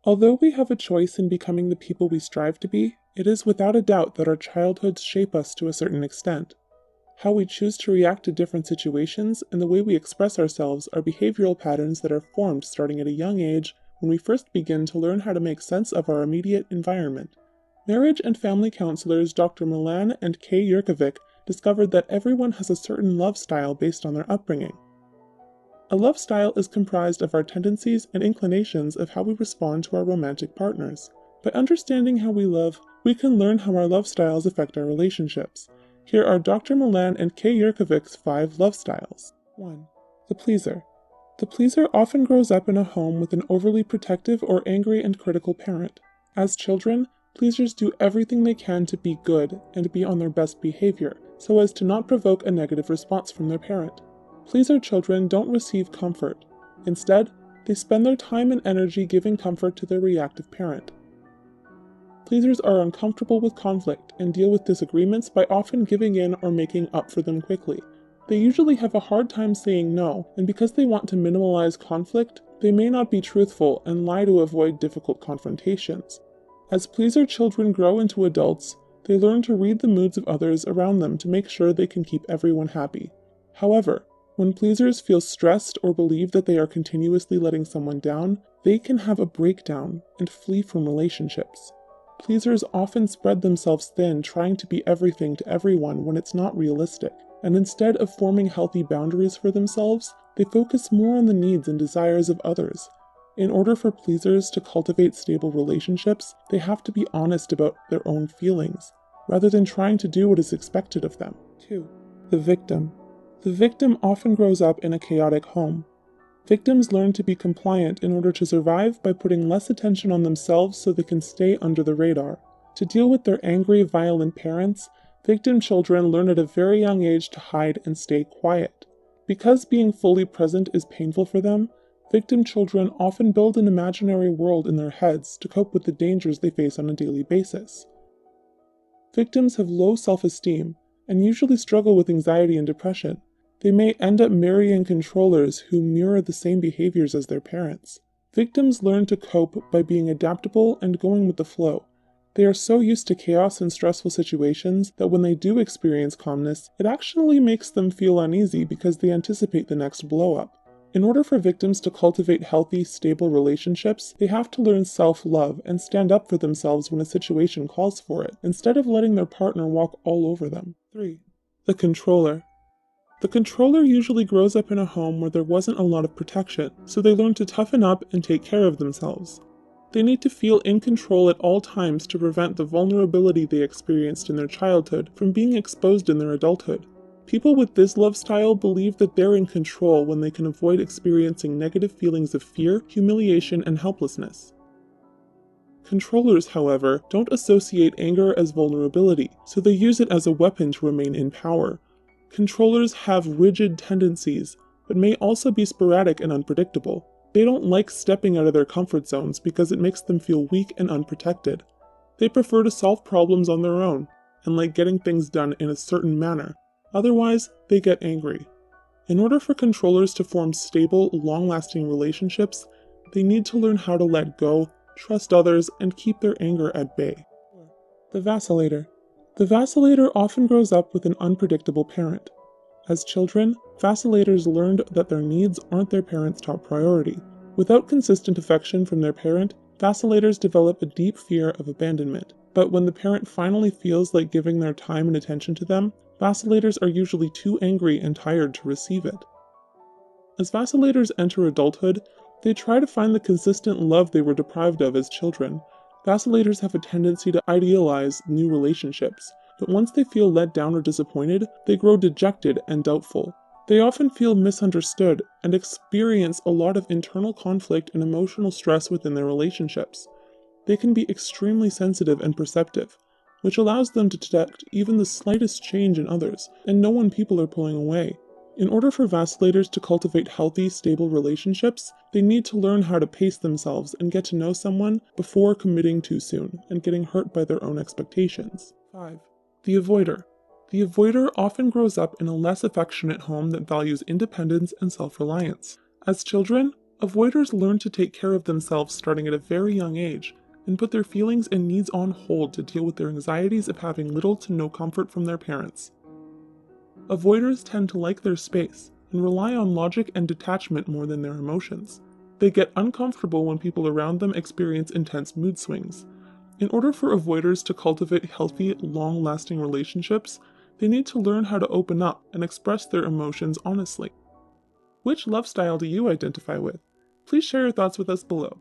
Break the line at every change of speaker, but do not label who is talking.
Although we have a choice in becoming the people we strive to be, it is without a doubt that our childhoods shape us to a certain extent. How we choose to react to different situations and the way we express ourselves are behavioral patterns that are formed starting at a young age when we first begin to learn how to make sense of our immediate environment. Marriage and family counselors Dr. Milan and Kay Yurkovic discovered that everyone has a certain love style based on their upbringing. A love style is comprised of our tendencies and inclinations of how we respond to our romantic partners. By understanding how we love, we can learn how our love styles affect our relationships. Here are Dr. Milan and Kay Yurkovic's 5 love styles. 1. The pleaser. The pleaser often grows up in a home with an overly protective or angry and critical parent. As children, pleasers do everything they can to be good and be on their best behavior, so as to not provoke a negative response from their parent. Pleaser children don't receive comfort. Instead, they spend their time and energy giving comfort to their reactive parent. Pleasers are uncomfortable with conflict and deal with disagreements by often giving in or making up for them quickly. They usually have a hard time saying no, and because they want to minimize conflict, they may not be truthful and lie to avoid difficult confrontations. As pleaser children grow into adults, they learn to read the moods of others around them to make sure they can keep everyone happy. However, when pleasers feel stressed or believe that they are continuously letting someone down, they can have a breakdown and flee from relationships. Pleasers often spread themselves thin trying to be everything to everyone when it's not realistic, and instead of forming healthy boundaries for themselves, they focus more on the needs and desires of others. In order for pleasers to cultivate stable relationships, they have to be honest about their own feelings, rather than trying to do what is expected of them. 2. The victim. The victim often grows up in a chaotic home. Victims learn to be compliant in order to survive by putting less attention on themselves so they can stay under the radar. To deal with their angry, violent parents, victim children learn at a very young age to hide and stay quiet. Because being fully present is painful for them, victim children often build an imaginary world in their heads to cope with the dangers they face on a daily basis. Victims have low self-esteem and usually struggle with anxiety and depression. They may end up marrying controllers who mirror the same behaviors as their parents. Victims learn to cope by being adaptable and going with the flow. They are so used to chaos and stressful situations that when they do experience calmness, it actually makes them feel uneasy because they anticipate the next blow-up. In order for victims to cultivate healthy, stable relationships, they have to learn self-love and stand up for themselves when a situation calls for it, instead of letting their partner walk all over them. 3. The controller. The controller usually grows up in a home where there wasn't a lot of protection, so they learn to toughen up and take care of themselves. They need to feel in control at all times to prevent the vulnerability they experienced in their childhood from being exposed in their adulthood. People with this love style believe that they're in control when they can avoid experiencing negative feelings of fear, humiliation, and helplessness. Controllers, however, don't associate anger as vulnerability, so they use it as a weapon to remain in power. Controllers have rigid tendencies, but may also be sporadic and unpredictable. They don't like stepping out of their comfort zones because it makes them feel weak and unprotected. They prefer to solve problems on their own, and like getting things done in a certain manner. Otherwise, they get angry. In order for controllers to form stable, long-lasting relationships, they need to learn how to let go, trust others, and keep their anger at bay. The vacillator. The vacillator often grows up with an unpredictable parent. As children, vacillators learned that their needs aren't their parents' top priority. Without consistent affection from their parent, vacillators develop a deep fear of abandonment. But when the parent finally feels like giving their time and attention to them, vacillators are usually too angry and tired to receive it. As vacillators enter adulthood, they try to find the consistent love they were deprived of as children. Vacillators have a tendency to idealize new relationships, but once they feel let down or disappointed, they grow dejected and doubtful. They often feel misunderstood and experience a lot of internal conflict and emotional stress within their relationships. They can be extremely sensitive and perceptive, which allows them to detect even the slightest change in others and know when people are pulling away. In order for vacillators to cultivate healthy, stable relationships, they need to learn how to pace themselves and get to know someone before committing too soon and getting hurt by their own expectations. 5. The avoider. The avoider often grows up in a less affectionate home that values independence and self-reliance. As children, Avoiders learn to take care of themselves starting at a very young age and put their feelings and needs on hold to deal with their anxieties of having little to no comfort from their parents. Avoiders tend to like their space and rely on logic and detachment more than their emotions. They get uncomfortable when people around them experience intense mood swings. In order for avoiders to cultivate healthy, long-lasting relationships, they need to learn how to open up and express their emotions honestly. Which love style do you identify with? Please share your thoughts with us below.